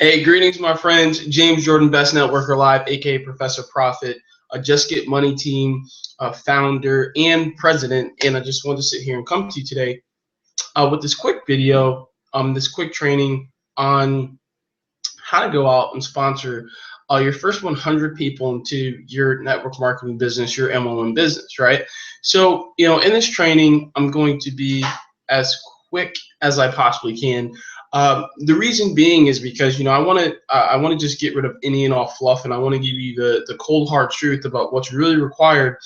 Hey, greetings, my friends. James Jordan, Best Networker Live, aka Professor Profit, a Just Get Money team founder and president. And I just wanted to sit here and come to you today with this quick video, this quick training on how to go out and sponsor your first 100 people into your network marketing business, your MLM business, right? So, in this training, I'm going to be as quick as I possibly can. The reason being is because I want to just get rid of any and all fluff, and I want to give you the cold hard truth about what's really required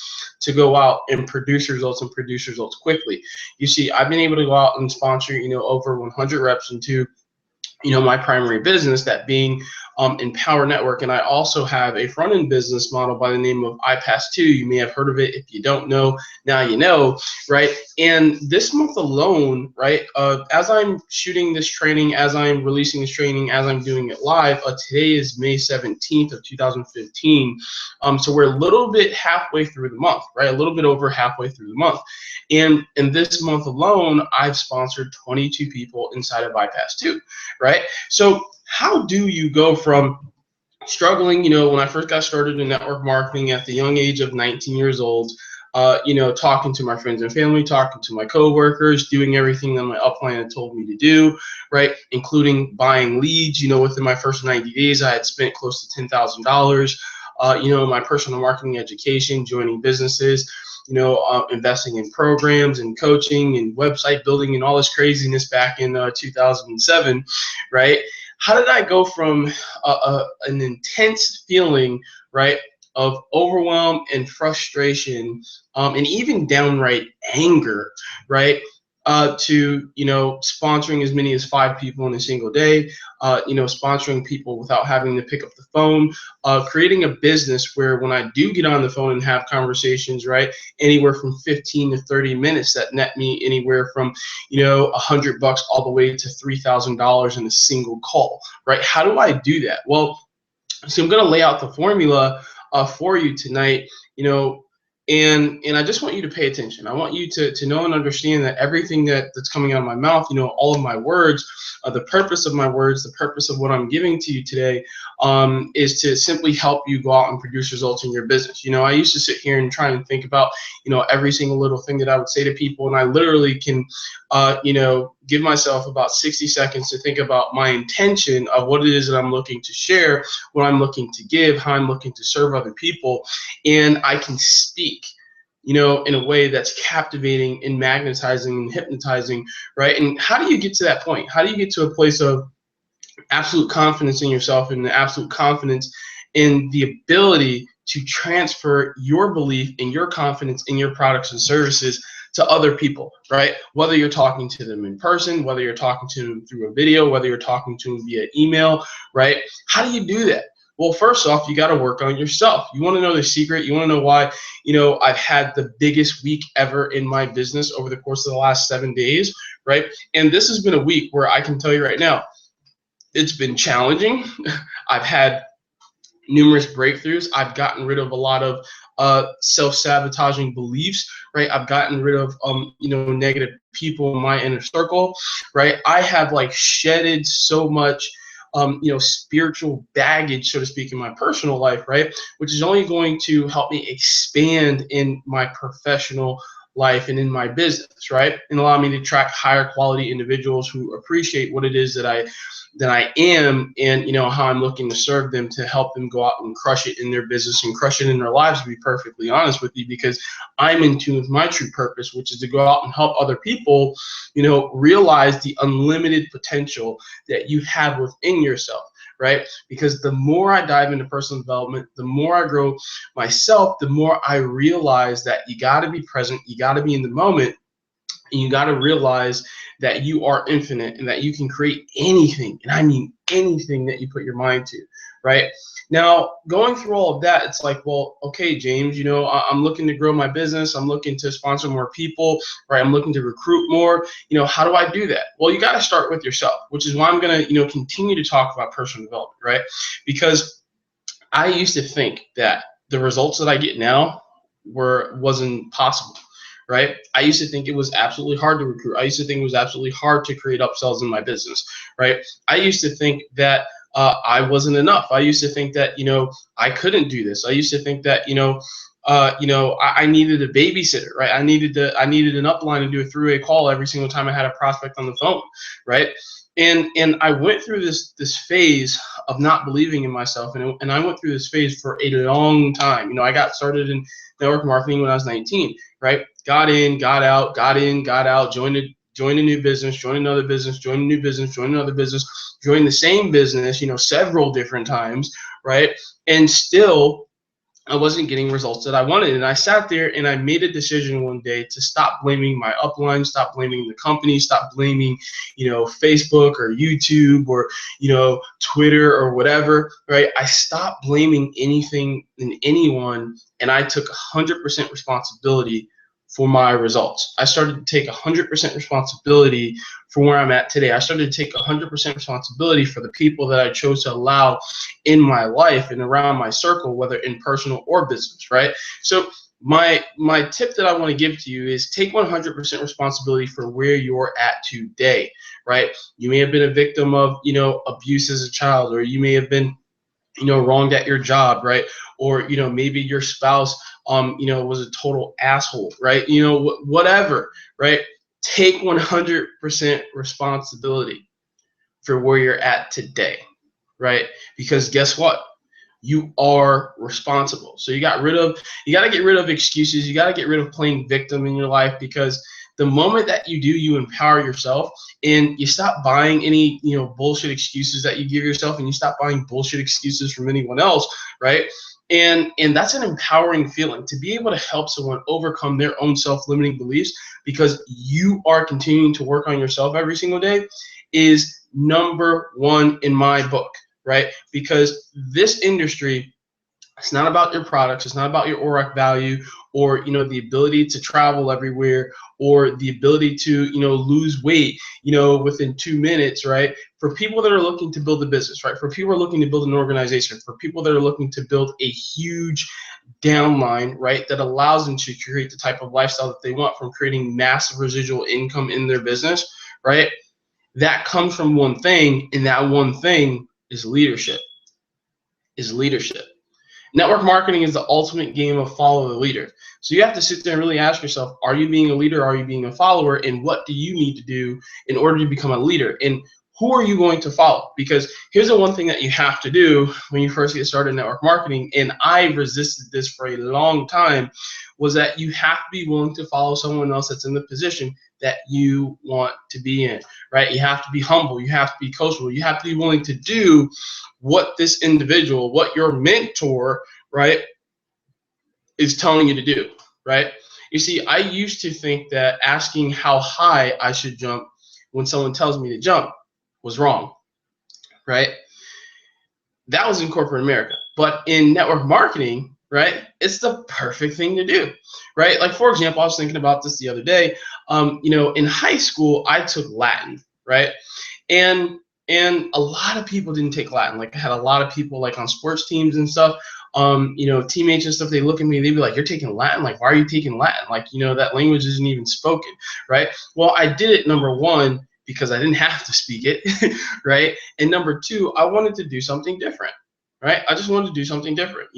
to go out and produce results quickly. You see, I've been able to go out and sponsor over 100 reps into my primary business, that being Empower Network. And I also have a front-end business model by the name of iPass2. You may have heard of it. If you don't know, now you know, right? And this month alone, right, as I'm shooting this training, as I'm releasing this training, as I'm doing it live, today is May 17th of 2015. So we're a little bit halfway through the month, right? A little bit over halfway through the month. And in this month alone, I've sponsored 22 people inside of iPass2, right? So how do you go from struggling, when I first got started in network marketing at the young age of 19 years old, talking to my friends and family, talking to my coworkers, doing everything that my upline had told me to do, right? Including buying leads. Within my first 90 days, I had spent close to $10,000, in my personal marketing education, joining businesses, investing in programs and coaching and website building and all this craziness back in 2007, right? How did I go from an intense feeling, right, of overwhelm and frustration, and even downright anger, right, to sponsoring as many as 5 people in a single day, sponsoring people without having to pick up the phone, creating a business where when I do get on the phone and have conversations, right, anywhere from 15 to 30 minutes that net me anywhere from $100 all the way to $3,000 in a single call, right? How do I do that? Well, so I'm going to lay out the formula for you tonight, and I just want you to pay attention. I want you to know and understand that everything that's coming out of my mouth, all of my words, the purpose of my words, the purpose of what I'm giving to you today, is to simply help you go out and produce results in your business. I used to sit here and try and think about, every single little thing that I would say to people, and I literally can, give myself about 60 seconds to think about my intention of what it is that I'm looking to share, what I'm looking to give, how I'm looking to serve other people, and I can speak in a way that's captivating and magnetizing and hypnotizing, right? And how do you get to that point? How do you get to a place of absolute confidence in yourself and absolute confidence in the ability to transfer your belief and your confidence in your products and services to other people, right? Whether you're talking to them in person, whether you're talking to them through a video, whether you're talking to them via email, right? How do you do that? Well, first off, you got to work on yourself. You want to know the secret. You want to know why, I've had the biggest week ever in my business over the course of the last 7 days, right? And this has been a week where I can tell you right now, it's been challenging. I've had numerous breakthroughs. I've gotten rid of a lot of self-sabotaging beliefs, right? I've gotten rid of negative people in my inner circle, right? I have shedded so much spiritual baggage, so to speak, in my personal life, right? Which is only going to help me expand in my professional life and in my business, right? And allow me to attract higher quality individuals who appreciate what it is that I am, and how I'm looking to serve them, to help them go out and crush it in their business and crush it in their lives, to be perfectly honest with you, because I'm in tune with my true purpose, which is to go out and help other people, realize the unlimited potential that you have within yourself, right? Because the more I dive into personal development, the more I grow myself, the more I realize that you got to be present, you got to be in the moment, and you got to realize that you are infinite and that you can create anything, and I mean anything that you put your mind to, right? Now, going through all of that, it's like, well, okay, James, I'm looking to grow my business. I'm looking to sponsor more people, right? I'm looking to recruit more. How do I do that? Well, you got to start with yourself, which is why I'm going to, continue to talk about personal development, right? Because I used to think that the results that I get now wasn't possible. Right? I used to think it was absolutely hard to recruit. I used to think it was absolutely hard to create upsells in my business, right? I used to think that I wasn't enough. I used to think that, I couldn't do this. I used to think that, I needed a babysitter, right? I needed an upline to do a three-way call every single time I had a prospect on the phone, right? And I went through this phase of not believing in myself, and I went through this phase for a long time. I got started in network marketing when I was 19, right? Got in, got out, got in, got out, joined a new business, joined another business, joined a new business, joined another business, joined the same business, several different times, right? And still I wasn't getting results that I wanted. And I sat there and I made a decision one day to stop blaming my upline, stop blaming the company, stop blaming, Facebook or YouTube or, Twitter or whatever, right? I stopped blaming anything and anyone, and I took 100% responsibility for my results. I started to take 100% responsibility for where I'm at today. I started to take 100% responsibility for the people that I chose to allow in my life and around my circle, whether in personal or business, right? So my tip that I want to give to you is take 100% responsibility for where you're at today, right? You may have been a victim of, abuse as a child, or you may have been wronged at your job, right? Or, maybe your spouse, was a total asshole, right? Whatever, right? Take 100% responsibility for where you're at today, right? Because guess what? You are responsible. So you got to get rid of excuses. You got to get rid of playing victim in your life, because the moment that you do, you empower yourself and you stop buying any, bullshit excuses that you give yourself, and you stop buying bullshit excuses from anyone else, right? And that's an empowering feeling, to be able to help someone overcome their own self-limiting beliefs because you are continuing to work on yourself every single day is number one in my book, right? Because this industry, it's not about your products. It's not about your ORAC value or, the ability to travel everywhere or the ability to, lose weight, within 2 minutes, right? For people that are looking to build a business, right? For people who are looking to build an organization, for people that are looking to build a huge downline, right? That allows them to create the type of lifestyle that they want, from creating massive residual income in their business, right? That comes from one thing, and that one thing is leadership. Network marketing is the ultimate game of follow the leader. So you have to sit there and really ask yourself, are you being a leader? Are you being a follower? And what do you need to do in order to become a leader? And who are you going to follow? Because here's the one thing that you have to do when you first get started in network marketing, and I resisted this for a long time, was that you have to be willing to follow someone else that's in the position that you want to be in, right? You have to be humble. You have to be coachable. You have to be willing to do what this individual, what your mentor, right, is telling you to do, right? You see, I used to think that asking how high I should jump when someone tells me to jump was wrong, right? That was in corporate America. But in network marketing, right, it's the perfect thing to do, right? Like, for example, I was thinking about this the other day. In high school, I took Latin, right? And a lot of people didn't take Latin. Like, I had a lot of people like on sports teams and stuff, teammates and stuff, they look at me, they'd be like, you're taking Latin? Like, why are you taking Latin? Like, that language isn't even spoken, right? Well, I did it, number one, because I didn't have to speak it, right? And number two, I wanted to do something different, right? I just wanted to do something different.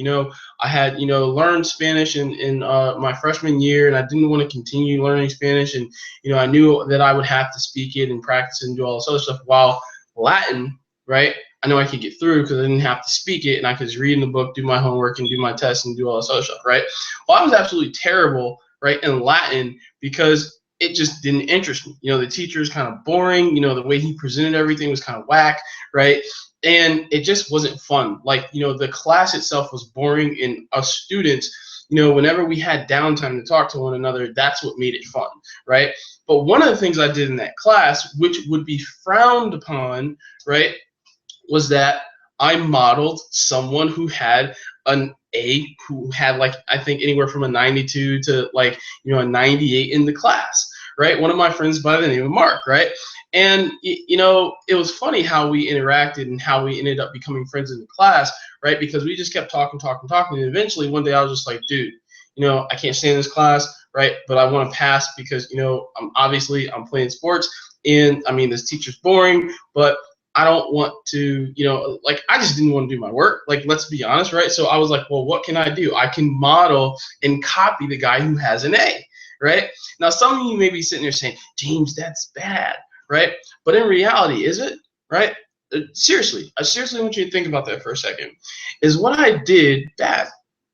I had, learned Spanish in my freshman year, and I didn't want to continue learning Spanish. And, I knew that I would have to speak it and practice it and do all this other stuff. While Latin, right, I know I could get through because I didn't have to speak it, and I could just read in the book, do my homework, and do my tests and do all this other stuff, right? Well, I was absolutely terrible, right, in Latin because it just didn't interest me. The teacher is kind of boring. The way he presented everything was kind of whack, right? And it just wasn't fun. Like, the class itself was boring, and us students, whenever we had downtime to talk to one another, that's what made it fun, right? But one of the things I did in that class, which would be frowned upon, right, was that I modeled someone who had who had, like, I think anywhere from a 92 to like, a 98 in the class, right? One of my friends by the name of Mark, right? And, it was funny how we interacted and how we ended up becoming friends in the class, right? Because we just kept talking. And eventually one day I was just like, dude, I can't stay in this class, right? But I want to pass because, I'm playing sports, and I mean, this teacher's boring, but I don't want to, like, I just didn't want to do my work. Like, let's be honest, right? So I was like, well, what can I do? I can model and copy the guy who has an A, right? Now, some of you may be sitting there saying, James, that's bad, right? But in reality, is it, right? Seriously, I seriously want you to think about that for a second. Is what I did bad,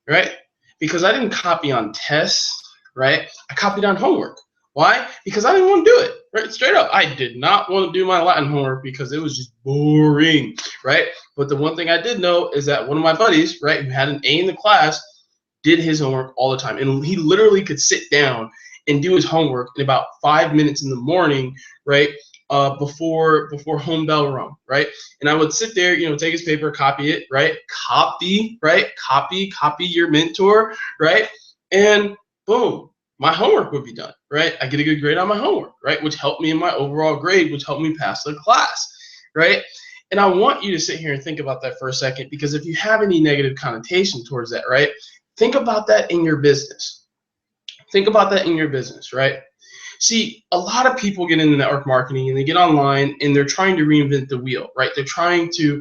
right? Because I didn't copy on tests, right? I copied on homework. Why? Because I didn't want to do it, right? Straight up. I did not want to do my Latin homework because it was just boring, right? But the one thing I did know is that one of my buddies, right, who had an A in the class, did his homework all the time. And he literally could sit down and do his homework in about 5 minutes in the morning, right? Before home bell rung, right? And I would sit there, take his paper, copy it, right? Copy your mentor, right? And boom, my homework would be done, right? I get a good grade on my homework, right? Which helped me in my overall grade, which helped me pass the class, right? And I want you to sit here and think about that for a second, because if you have any negative connotation towards that, right? Think about that in your business. Think about that in your business, right? See, a lot of people get into network marketing and they get online and they're trying to reinvent the wheel, right? They're trying to,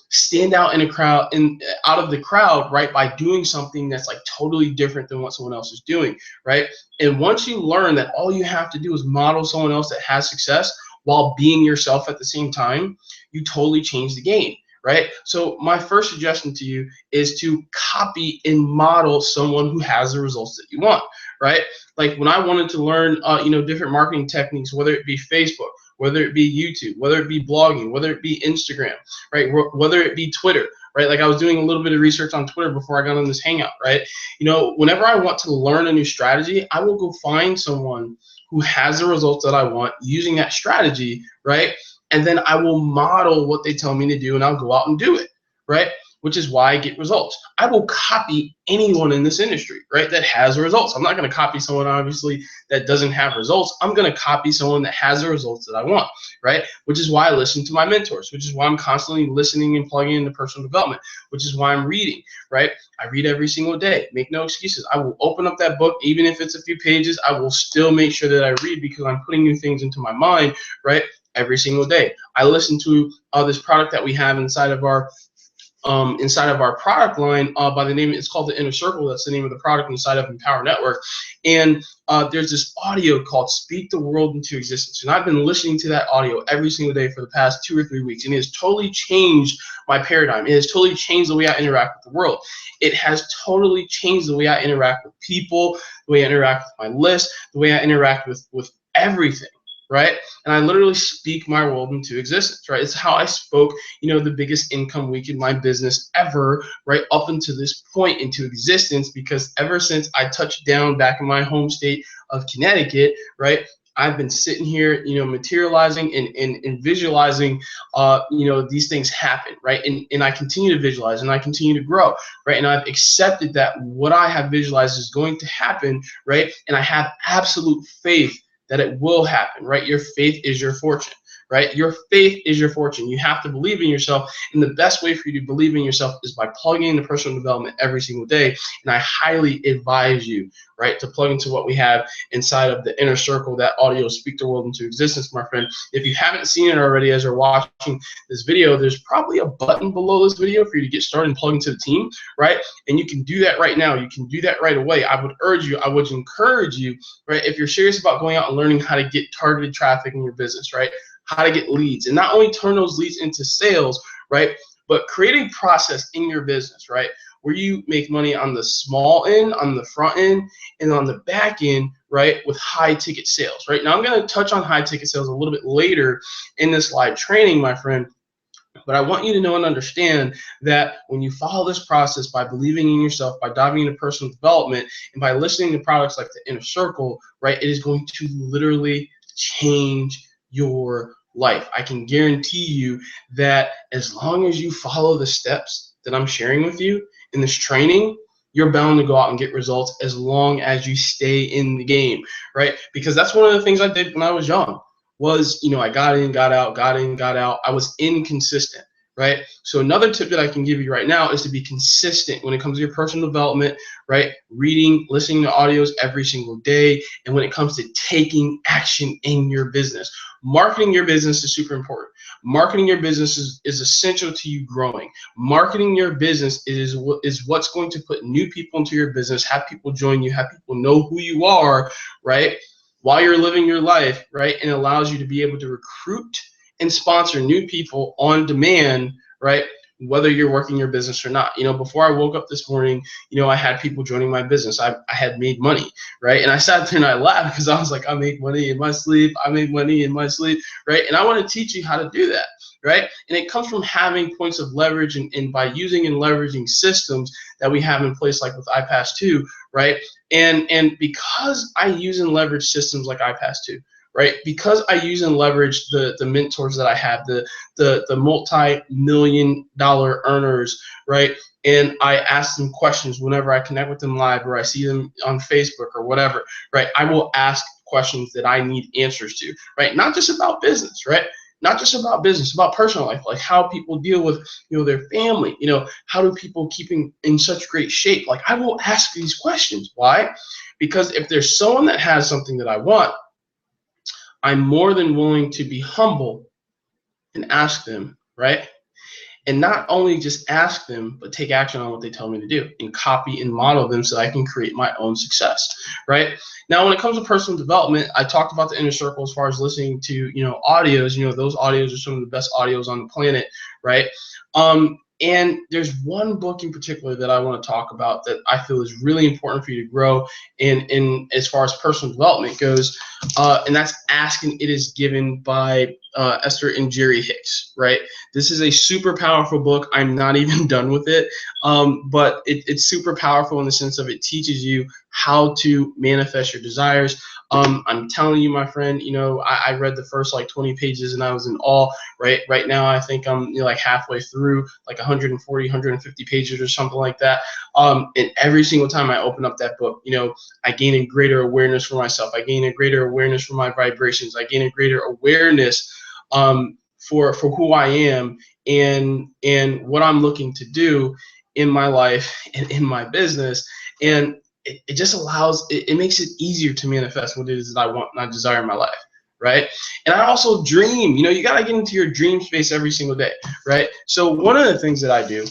stand out in a crowd and out of the crowd, right? By doing something that's like totally different than what someone else is doing, right? And once you learn that all you have to do is model someone else that has success while being yourself at the same time, you totally change the game. Right? So my first suggestion to you is to copy and model someone who has the results that you want, right? Like when I wanted to learn, different marketing techniques, whether it be Facebook, whether it be YouTube, whether it be blogging, whether it be Instagram, right? Whether it be Twitter, right? Like I was doing a little bit of research on Twitter before I got on this hangout, right? Whenever I want to learn a new strategy, I will go find someone who has the results that I want using that strategy, right? And then I will model what they tell me to do and I'll go out and do it, right? Which is why I get results. I will copy anyone in this industry, right, that has results. I'm not going to copy someone, obviously, that doesn't have results. I'm going to copy someone that has the results that I want, right? Which is why I listen to my mentors, which is why I'm constantly listening and plugging into personal development, which is why I'm reading, right? I read every single day. Make no excuses. I will open up that book, even if it's a few pages. I will still make sure that I read because I'm putting new things into my mind, right? Every single day. I listen to this product that we have inside of our product line by the name, it's called the Inner Circle. That's the name of the product inside of Empower Network. And there's this audio called Speak the World into Existence. And I've been listening to that audio every single day for the past 2 or 3 weeks. And it has totally changed my paradigm. It has totally changed the way I interact with the world. It has totally changed the way I interact with people, the way I interact with my list, the way I interact with everything. Right? And I literally speak my world into existence, right? It's how I spoke, the biggest income week in my business ever, right? Up until this point into existence, because ever since I touched down back in my home state of Connecticut, right? I've been sitting here, materializing and visualizing, these things happen, right? And I continue to visualize and I continue to grow, right? And I've accepted that what I have visualized is going to happen, right? And I have absolute faith that it will happen, right? Your faith is your fortune, right? Your faith is your fortune. You have to believe in yourself. And the best way for you to believe in yourself is by plugging into personal development every single day. And I highly advise you, right, to plug into what we have inside of the Inner Circle, that audio, Speak the World into Existence, my friend. If you haven't seen it already as you're watching this video, there's probably a button below this video for you to get started and plug into the team, right? And you can do that right now. You can do that right away. I would encourage you, right, if you're serious about going out and learning how to get targeted traffic in your business, right? How to get leads, and not only turn those leads into sales, right, but create a process in your business, right, where you make money on the small end, on the front end, and on the back end, right, with high ticket sales, right? Now I'm going to touch on high ticket sales a little bit later in this live training, my friend. But I want you to know and understand that when you follow this process by believing in yourself, by diving into personal development, and by listening to products like the Inner Circle, right, it is going to literally change your life. I can guarantee you that as long as you follow the steps that I'm sharing with you in this training, you're bound to go out and get results as long as you stay in the game, right? Because that's one of the things I did when I was young was, I got in, got out, got in, got out. I was inconsistent, right? So another tip that I can give you right now is to be consistent when it comes to your personal development, right? Reading, listening to audios every single day. And when it comes to taking action in your business, marketing your business is super important. Marketing your business is essential to you growing. Marketing your business is what's going to put new people into your business, have people join you, have people know who you are, right, while you're living your life, right, and allows you to be able to recruit and sponsor new people on demand, right, whether you're working your business or not. Before I woke up this morning, I had people joining my business. I had made money, right? And I sat there and I laughed because I was like, I make money in my sleep. I make money in my sleep, right? And I want to teach you how to do that, right? And it comes from having points of leverage and by using and leveraging systems that we have in place, like with iPass 2, right? And because I use and leverage systems like iPass 2, right? Because I use and leverage the mentors that I have, the multi-million-dollar earners, right? And I ask them questions whenever I connect with them live or I see them on Facebook or whatever, right? I will ask questions that I need answers to, right? Not just about business, right? Not just about business, about personal life, like how people deal with, their family, how do people keep in such great shape? Like I will ask these questions. Why? Because if there's someone that has something that I want, I'm more than willing to be humble and ask them, right? And not only just ask them, but take action on what they tell me to do and copy and model them so that I can create my own success, right? Now, when it comes to personal development, I talked about the inner circle as far as listening to, audios. Those audios are some of the best audios on the planet, right? And there's one book in particular that I want to talk about that I feel is really important for you to grow in as far as personal development goes, and that's Ask and It Is Given by Esther and Jerry Hicks, right? This is a super powerful book. I'm not even done with it, but it's super powerful in the sense of it teaches you how to manifest your desires. I'm telling you, my friend, I read the first like 20 pages and I was in awe, right? Right now, I think I'm like halfway through, like 140, 150 pages or something like that. And every single time I open up that book, I gain a greater awareness for myself. I gain a greater awareness for my vibrations. I gain a greater awareness for who I am and what I'm looking to do in my life and in my business. And it just allows, it makes it easier to manifest what it is that I want and I desire in my life, right? And I also dream. You got to get into your dream space every single day, right? So one of the things that I do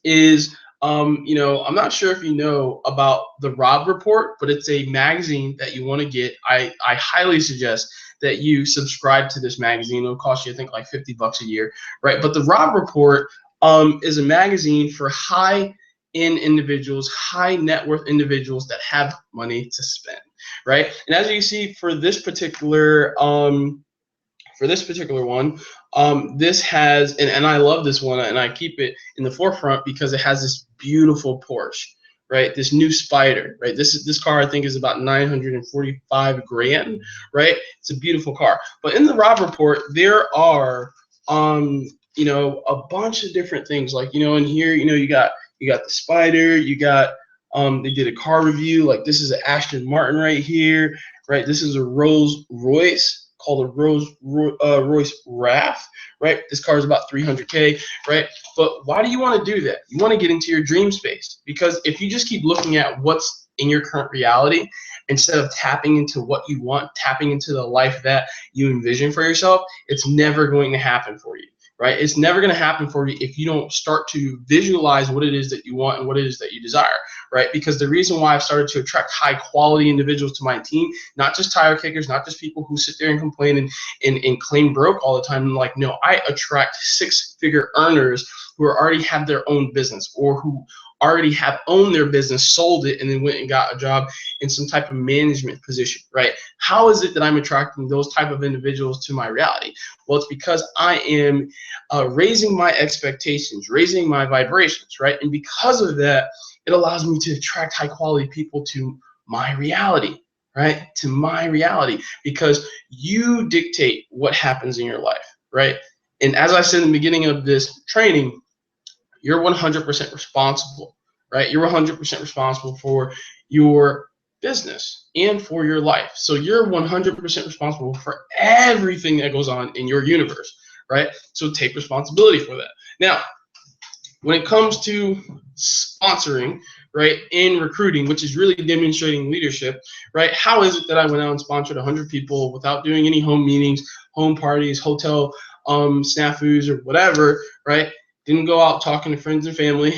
is, I'm not sure if you know about the Rob Report, but it's a magazine that you want to get. I highly suggest that you subscribe to this magazine. It'll cost you, I think, like $50 a year, right? But the Rob Report is a magazine for high-end individuals, high net worth individuals that have money to spend, right? And as you see for this particular one, this has, and I love this one, and I keep it in the forefront because it has this beautiful Porsche, right? This new Spider, right? This car I think is about 945 grand, right? It's a beautiful car. But in the Rob Report, there are a bunch of different things, like in here, you got the Spider, you got they did a car review, like this is an Aston Martin right here, right? This is a Rolls Royce called a Rolls Royce RAF, right? This car is about 300K, right? But why do you want to do that? You want to get into your dream space, because if you just keep looking at what's in your current reality instead of tapping into what you want, tapping into the life that you envision for yourself, it's never going to happen for you, right? It's never going to happen for you if you don't start to visualize what it is that you want and what it is that you desire, right? Because the reason why I've started to attract high quality individuals to my team, not just tire kickers, not just people who sit there and complain and claim broke all the time. Like, no, I attract six-figure earners who already have their own business or who already have owned their business, sold it, and then went and got a job in some type of management position, right? How is it that I'm attracting those type of individuals to my reality? Well, it's because I am raising my expectations, raising my vibrations, right? And because of that, it allows me to attract high quality people to my reality, right? To my reality, because you dictate what happens in your life, right? And as I said in the beginning of this training, you're 100% responsible, right? You're 100% responsible for your business and for your life. So you're 100% responsible for everything that goes on in your universe, right? So take responsibility for that. Now, when it comes to sponsoring, right, in recruiting, which is really demonstrating leadership, right? How is it that I went out and sponsored 100 people without doing any home meetings, home parties, hotel snafus or whatever, right? Didn't go out talking to friends and family,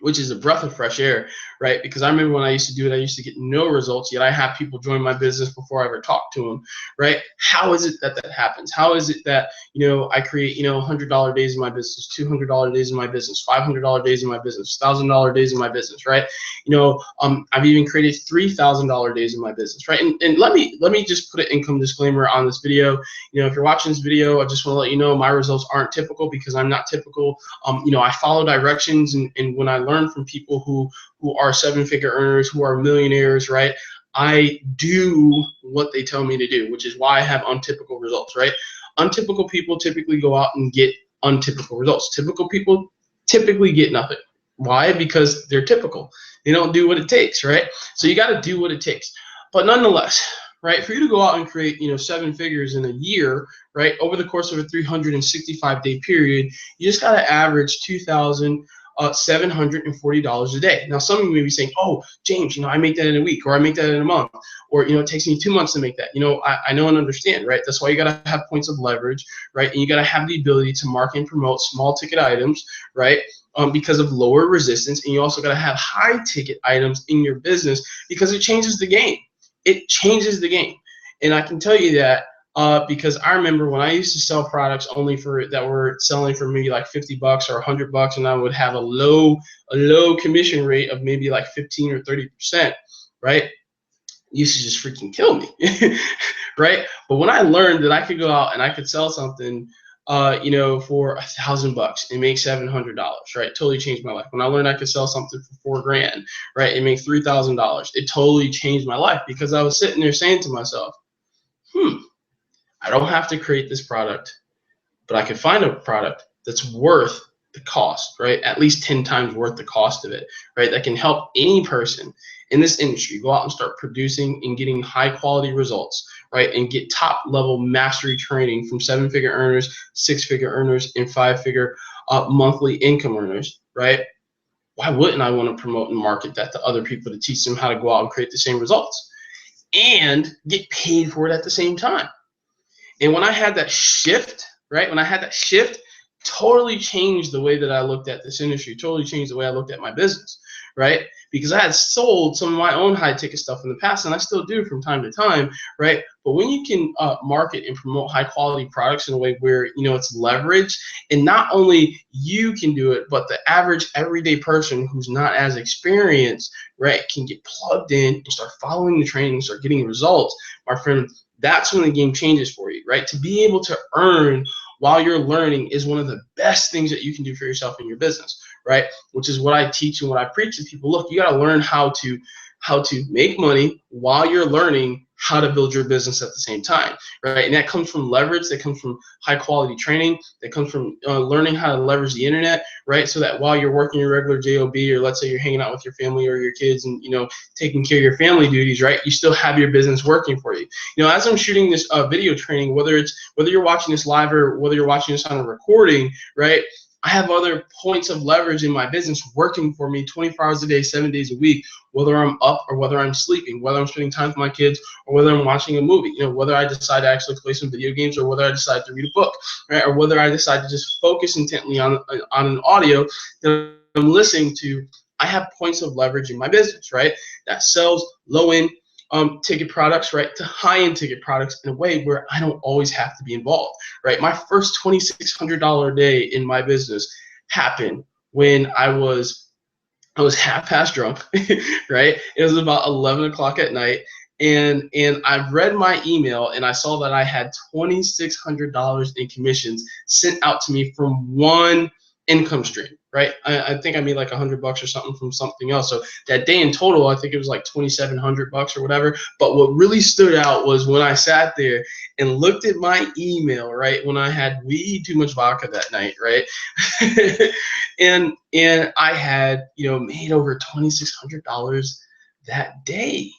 which is a breath of fresh air, right? Because I remember when I used to do it, I used to get no results, yet I have people join my business before I ever talk to them, right? How is it that that happens? How is it that, I create, $100 days in my business, $200 days in my business, $500 days in my business, $1,000 days in my business, right? I've even created $3,000 days in my business, right? And let me just put an income disclaimer on this video. If you're watching this video, I just want to let you know my results aren't typical because I'm not typical. I follow directions, and when I learn from people who are seven-figure earners, who are millionaires, right? I do what they tell me to do, which is why I have untypical results, right? Untypical people typically go out and get untypical results. Typical people typically get nothing. Why? Because they're typical. They don't do what it takes, right? So you got to do what it takes. But nonetheless, right, for you to go out and create, seven figures in a year, right, over the course of a 365-day period, you just got to average $2,740 a day. Now, some of you may be saying, oh, James, I make that in a week, or I make that in a month, or, it takes me 2 months to make that. I know and understand, right? That's why you got to have points of leverage, right? And you got to have the ability to market and promote small ticket items, right? Because of lower resistance. And you also got to have high ticket items in your business because it changes the game. It changes the game. And I can tell you that because I remember when I used to sell products only that were selling for maybe like $50 or $100, and I would have a low commission rate of maybe like 15 or 30%, right? It used to just freaking kill me, right? But when I learned that I could go out and I could sell something, for $1,000 and make $700, right? Totally changed my life. When I learned I could sell something for $4,000, right, and make $3,000, it totally changed my life because I was sitting there saying to myself, I don't have to create this product, but I can find a product that's worth the cost, right? At least 10 times worth the cost of it, right? That can help any person in this industry go out and start producing and getting high quality results, right? And get top level mastery training from seven-figure earners, six-figure earners, and five-figure monthly income earners, right? Why wouldn't I want to promote and market that to other people to teach them how to go out and create the same results and get paid for it at the same time? And when I had that shift, right? When I had that shift, totally changed the way that I looked at this industry, totally changed the way I looked at my business, right? Because I had sold some of my own high ticket stuff in the past, and I still do from time to time, right? But when you can market and promote high quality products in a way where, it's leveraged, and not only you can do it, but the average everyday person who's not as experienced, right, can get plugged in and start following the training and start getting results, my friend, that's when the game changes for you, right? To be able to earn while you're learning is one of the best things that you can do for yourself in your business, right? Which is what I teach and what I preach to people. Look, you got to learn how to make money while you're learning how to build your business at the same time, right? And that comes from leverage, that comes from high quality training, that comes from learning how to leverage the internet, right? So that while you're working your regular job, or let's say you're hanging out with your family or your kids and, taking care of your family duties, right? You still have your business working for you. As I'm shooting this video training, whether you're watching this live or whether you're watching this on a recording, right? I have other points of leverage in my business working for me 24 hours a day, 7 days a week, whether I'm up or whether I'm sleeping, whether I'm spending time with my kids or whether I'm watching a movie, whether I decide to actually play some video games or whether I decide to read a book, right? Or whether I decide to just focus intently on an audio that I'm listening to. I have points of leverage in my business, right? That sells low-end ticket products, right, to high-end ticket products in a way where I don't always have to be involved, right? My first $2,600 day in my business happened when I was half-past drunk, right? It was about 11 o'clock at night, and I read my email and I saw that I had $2,600 in commissions sent out to me from one income stream, right? I think I made like $100 or something from something else. So that day in total, I think it was like $2,700 or whatever. But what really stood out was when I sat there and looked at my email, right? When I had way too much vodka that night, right? and I had, made over $2,600 that day,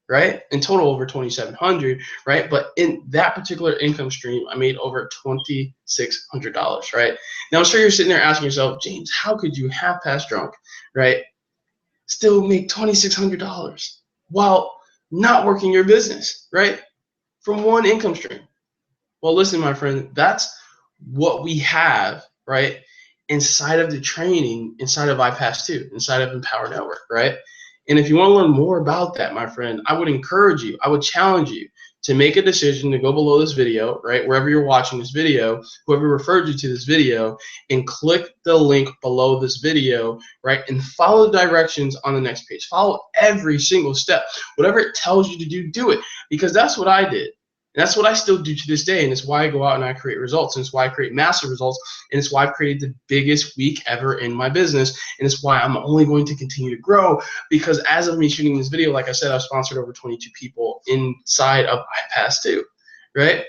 right? In total over $2,700, right? But in that particular income stream, I made over $2,600, right? Now I'm sure you're sitting there asking yourself, James, how could you half-past drunk, right, still make $2,600 while not working your business, right? From one income stream. Well, listen, my friend, that's what we have, right, inside of the training, inside of iPass2, inside of Empower Network, right? And if you want to learn more about that, my friend, I would encourage you, I would challenge you to make a decision to go below this video, right, wherever you're watching this video, whoever referred you to this video, and click the link below this video, right, and follow the directions on the next page. Follow every single step. Whatever it tells you to do, do it, because that's what I did. And that's what I still do to this day, and it's why I go out and I create results, and it's why I create massive results, and it's why I've created the biggest week ever in my business, and it's why I'm only going to continue to grow, because as of me shooting this video, like I said, I've sponsored over 22 people inside of iPass2, right?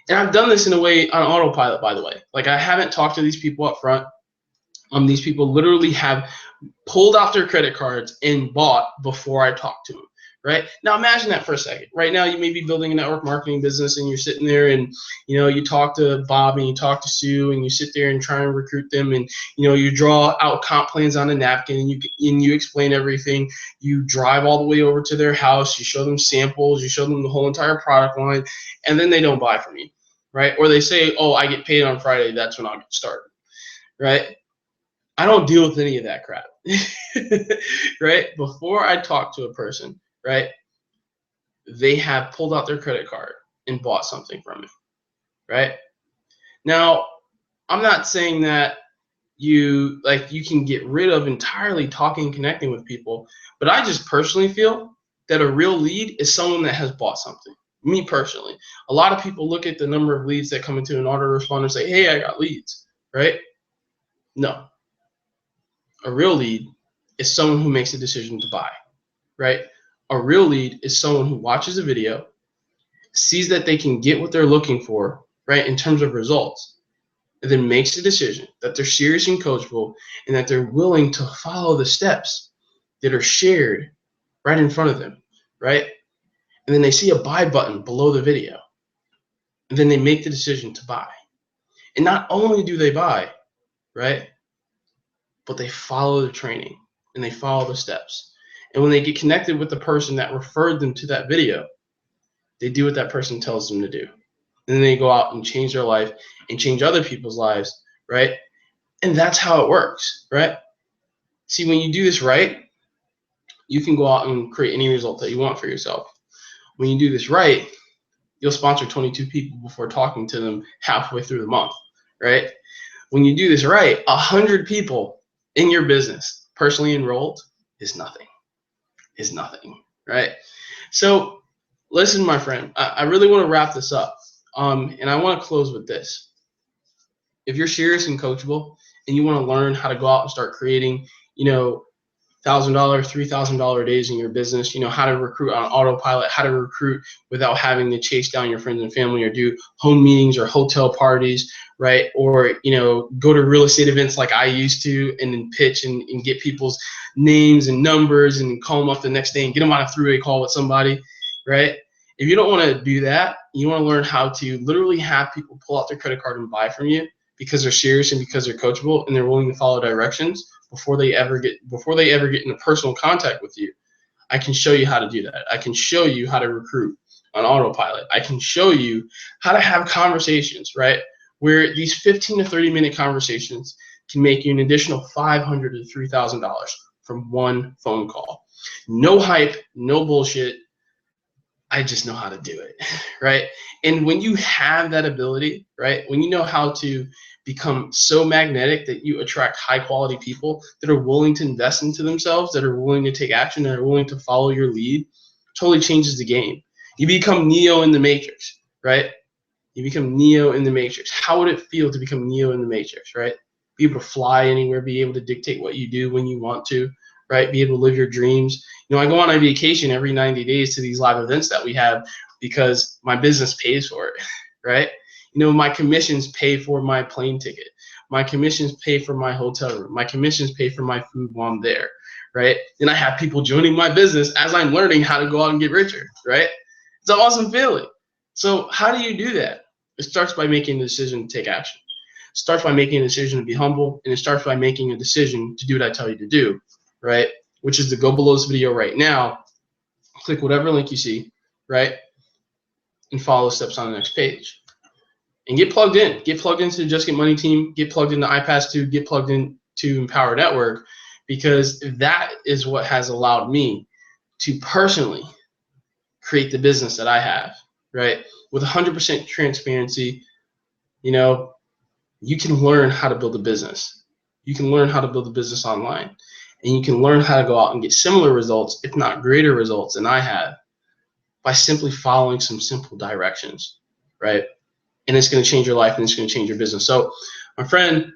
And I've done this in a way on autopilot, by the way. Like, I haven't talked to these people up front. These people literally have pulled out their credit cards and bought before I talked to them. Right now, imagine that for a second. Right now, you may be building a network marketing business, and you're sitting there, and you talk to Bob and you talk to Sue, and you sit there and try and recruit them, and you draw out comp plans on a napkin, and you explain everything. You drive all the way over to their house, you show them samples, you show them the whole entire product line, and then they don't buy from you, right? Or they say, "Oh, I get paid on Friday. That's when I'll get started," right? I don't deal with any of that crap, right? Before I talk to a person, right, they have pulled out their credit card and bought something from me, right? Now, I'm not saying that you can get rid of entirely talking and connecting with people, but I just personally feel that a real lead is someone that has bought something. Me personally, a lot of people look at the number of leads that come into an autoresponder and say, "Hey, I got leads," right? No. A real lead is someone who makes a decision to buy, right? A real lead is someone who watches a video, sees that they can get what they're looking for, right, in terms of results, and then makes a decision that they're serious and coachable, and that they're willing to follow the steps that are shared right in front of them, right? And then they see a buy button below the video, and then they make the decision to buy. And not only do they buy, right, but they follow the training and they follow the steps. And when they get connected with the person that referred them to that video, they do what that person tells them to do. And then they go out and change their life and change other people's lives, right? And that's how it works, right? See, when you do this right, you can go out and create any result that you want for yourself. When you do this right, you'll sponsor 22 people before talking to them halfway through the month, right? When you do this right, 100 people in your business personally enrolled is nothing, right? So listen, my friend, I really want to wrap this up, and I want to close with this. If you're serious and coachable and you want to learn how to go out and start creating, $1,000, $3,000 days in your business, how to recruit on autopilot, how to recruit without having to chase down your friends and family, or do home meetings or hotel parties, right? Or, go to real estate events like I used to, and then pitch and get people's names and numbers and call them up the next day and get them on a three-way call with somebody, right? If you don't want to do that, you want to learn how to literally have people pull out their credit card and buy from you because they're serious and because they're coachable and they're willing to follow directions before they ever get into personal contact with you. I can show you how to do that. I can show you how to recruit on autopilot. I can show you how to have conversations, right, where these 15 to 30-minute conversations can make you an additional $500 to $3,000 from one phone call. No hype, no bullshit. I just know how to do it, right? And when you have that ability, right, when you know how to become so magnetic that you attract high quality people that are willing to invest into themselves, that are willing to take action, that are willing to follow your lead, totally changes the game. You become Neo in the Matrix, right? You become Neo in the Matrix. How would it feel to become Neo in the Matrix, right? Be able to fly anywhere, be able to dictate what you do when you want to, right? Be able to live your dreams. I go on a vacation every 90 days to these live events that we have because my business pays for it, right? My commissions pay for my plane ticket. My commissions pay for my hotel room. My commissions pay for my food while I'm there, right? And I have people joining my business as I'm learning how to go out and get richer, right? It's an awesome feeling. So how do you do that? It starts by making a decision to take action. It starts by making a decision to be humble, and it starts by making a decision to do what I tell you to do, right? Which is to go below this video right now, click whatever link you see, right? And follow the steps on the next page. and get plugged in. Get plugged into the Just Get Money team. Get plugged into iPass2. Get plugged into Empower Network, because that is what has allowed me to personally create the business that I have, right? With 100% transparency. You know, you can learn how to build a business. You can learn how to build a business online, and you can learn how to go out and get similar results, if not greater results than I have, by simply following some simple directions, right? And it's going to change your life, and it's going to change your business. So, my friend,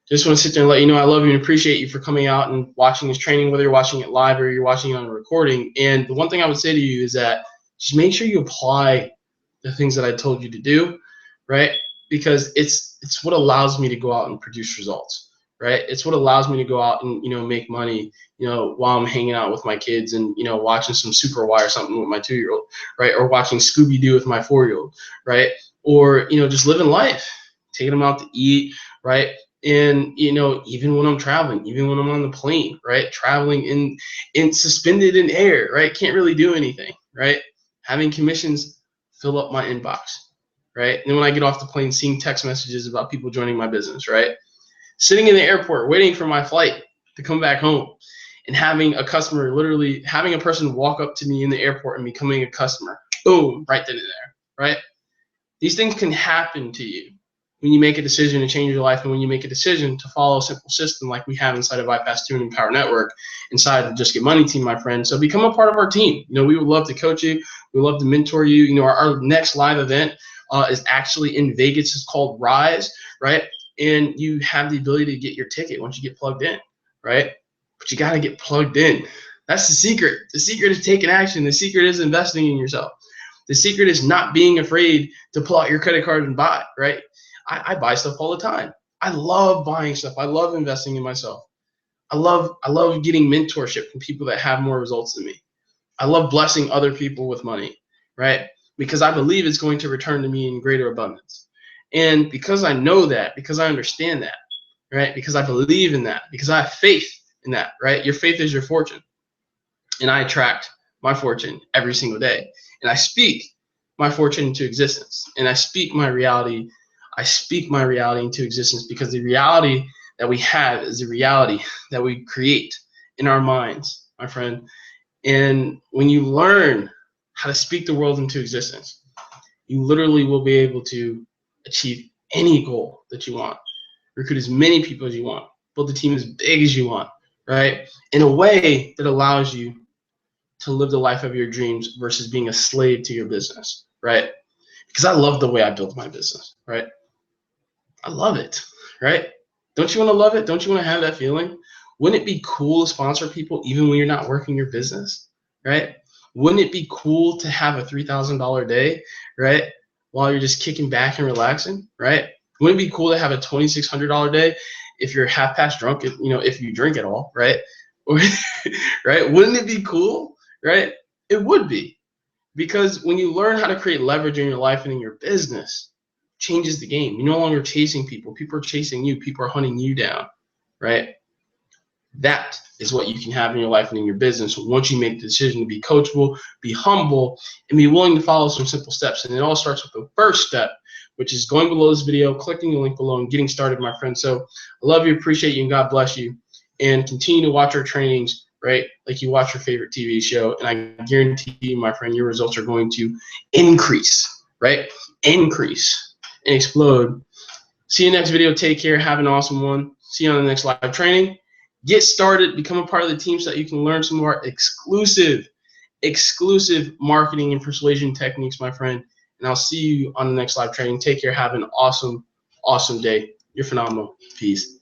just want to sit there and let you know I love you and appreciate you for coming out and watching this training, whether you're watching it live or you're watching it on a recording. And the one thing I would say to you is that just make sure you apply the things that I told you to do, right? Because it's what allows me to go out and produce results, right? It's what allows me to go out and, make money, while I'm hanging out with my kids and, watching some Super Y or something with my 2-year-old, right? Or watching Scooby-Doo with my 4-year-old, right? Or, just living life, taking them out to eat, right? And, even when I'm traveling, even when I'm on the plane, right? Traveling in suspended in air, right? Can't really do anything, right? Having commissions fill up my inbox, right? And then when I get off the plane, seeing text messages about people joining my business, right? Sitting in the airport, waiting for my flight to come back home, and having a customer, literally having a person walk up to me in the airport and becoming a customer, boom, right then and there, right? These things can happen to you when you make a decision to change your life, and when you make a decision to follow a simple system like we have inside of iPass2 and Empower Network, inside the Just Get Money team, my friend. So become a part of our team. We would love to coach you. We would love to mentor you. Our next live event is actually in Vegas. It's called Rise, right? And you have the ability to get your ticket once you get plugged in, right? But you got to get plugged in. That's the secret. The secret is taking action. The secret is investing in yourself. The secret is not being afraid to pull out your credit card and buy, right? I buy stuff all the time. I love buying stuff. I love investing in myself. I love getting mentorship from people that have more results than me. I love blessing other people with money, right? Because I believe it's going to return to me in greater abundance. And because I know that, because I understand that, right? Because I believe in that, because I have faith in that, right? Your faith is your fortune. And I attract my fortune every single day. And I speak my fortune into existence. And I speak my reality. I speak my reality into existence, because the reality that we have is the reality that we create in our minds, my friend. And when you learn how to speak the world into existence, you literally will be able to achieve any goal that you want, recruit as many people as you want, build a team as big as you want, right? In a way that allows you to live the life of your dreams versus being a slave to your business, right? Because I love the way I built my business, right? I love it, right? Don't you want to love it? Don't you want to have that feeling? Wouldn't it be cool to sponsor people even when you're not working your business, right? Wouldn't it be cool to have a $3,000 day, right? While you're just kicking back and relaxing, right? Wouldn't it be cool to have a $2,600 day if you're half past drunk, if you drink at all, right? Right? Wouldn't it be cool, right? It would be, because when you learn how to create leverage in your life and in your business, changes the game. You're no longer chasing people. People are chasing you. People are hunting you down, right? That is what you can have in your life and in your business once you make the decision to be coachable, be humble, and be willing to follow some simple steps. And it all starts with the first step, which is going below this video, clicking the link below, and getting started, my friend. So I love you, appreciate you, and God bless you. And continue to watch our trainings, right? Like you watch your favorite TV show. And I guarantee you, my friend, your results are going to increase, right? Increase and explode. See you next video. Take care. Have an awesome one. See you on the next live training. Get started. Become a part of the team so that you can learn some more exclusive marketing and persuasion techniques, my friend. And I'll see you on the next live training. Take care. Have an awesome day. You're phenomenal. Peace.